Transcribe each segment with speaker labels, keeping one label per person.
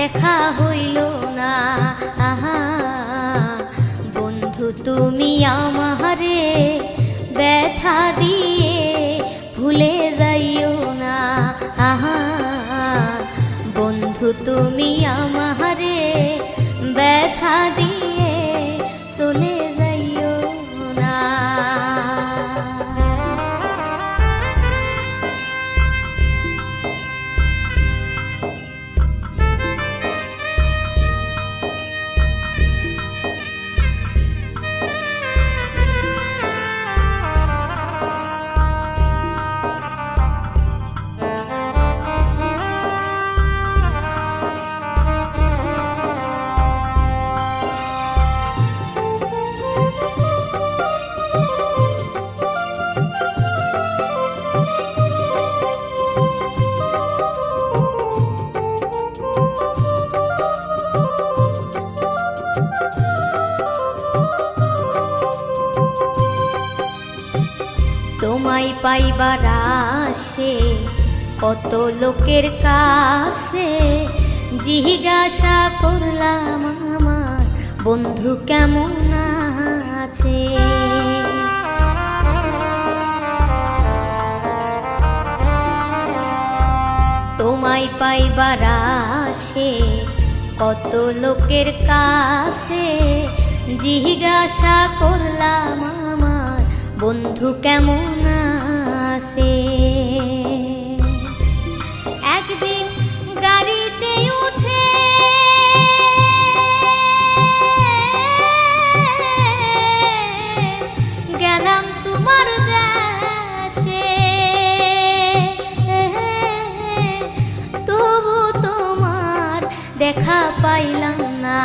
Speaker 1: দেখা হইল না। আহা বন্ধু তুমি আমারে ব্যথা দিয়ে ভুলে যাইও না। আহা বন্ধু তুমি আমারে ব্যথা দিয়ে চলে যাইও না। তোমায় পাইবার আসে কত লোকের কাছে, জিজ্ঞাসা করলাম আমার বন্ধু কেমন আছে। তোমায় পাইবার আসে কত লোকের কাছে, জিজ্ঞাসা করলাম আমার বন্ধু কেমন আছে। একদিন গাড়িতে উঠে গেলাম তোমার দেশে, তবু তোমার দেখা পাইলাম না।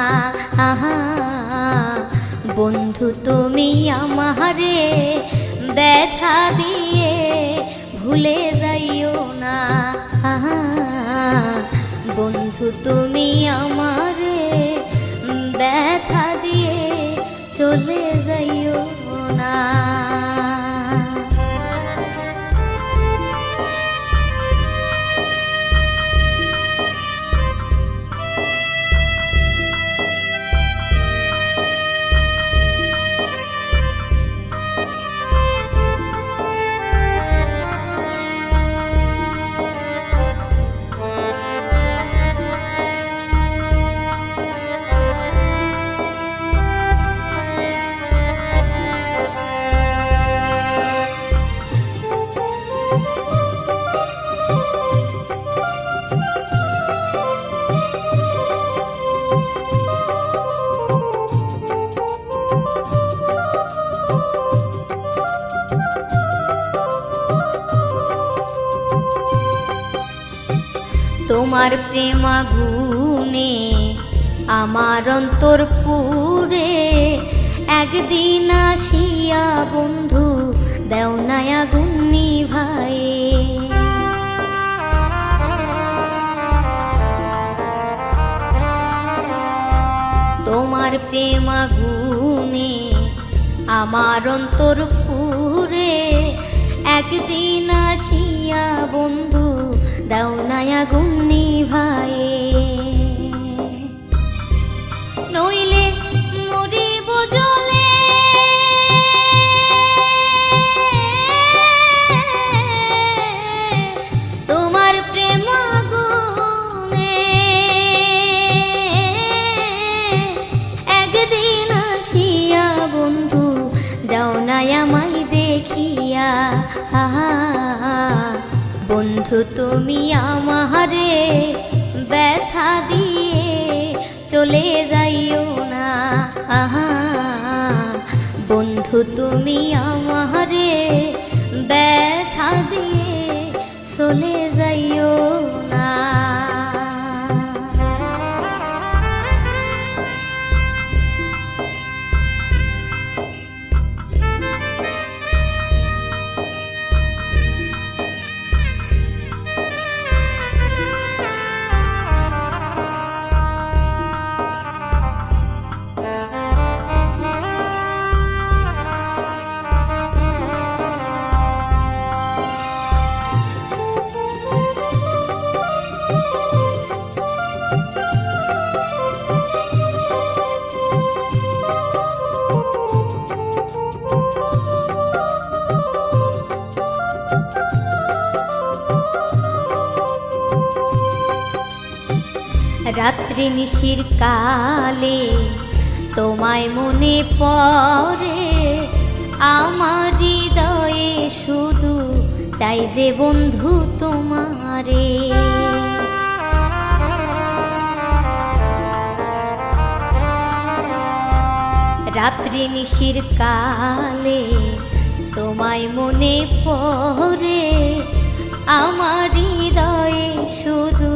Speaker 1: আহা বন্ধু তুমি আমারে ব্যথা দিয়ে ভুলে যাইও না। আহা বন্ধু তুমি আমারে ব্যথা দিয়ে চলে যাইও না। তোমার প্রেম আগুনে আমার অন্তর পুরে, একদিন আসিয়া বন্ধু দেও না আগুন নিভায়ে। তোমার প্রেম আগুনে আমার অন্তর পুরে, একদিন আসিয়া বন্ধু দাও না আগুন নিভায়ে। নইলে মরিব জ্বলে তোমার প্রেম আগুনে, একদিন আসিয়া বন্ধু দাও না আমায় দেখিয়া। আহা বন্ধু তুমি আমারে ব্যথা দিয়ে চলে যাইও না। আহা বন্ধু তুমি আমারে ব্যথা দিয়ে চলে যাইও না। রাত্রি নিশির কালে তোমায় মনে পড়ে, আমার হৃদয়ে শুধু চাই যে বন্ধু তোমারে। রাত্রি নিশির কালে তোমায় মনে পড়ে, আমার হৃদয়ে শুধু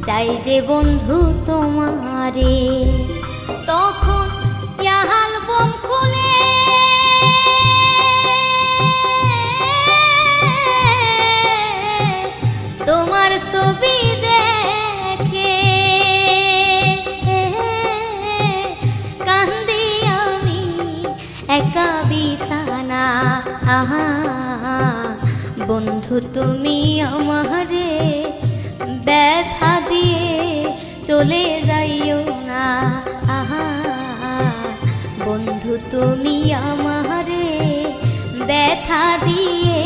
Speaker 1: চাই যে বন্ধু তোমারে। তখন অ্যালবাম খুলে তোমার ছবি দেখে কান্দি আমি একা বিছানা। আহা বন্ধু তুমি আমারে ব্যথা দিয়ে চলে যাইও না। আহা বন্ধু তুমি আমারে ব্যথা দিয়ে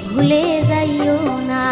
Speaker 1: ভুলে যাইও না।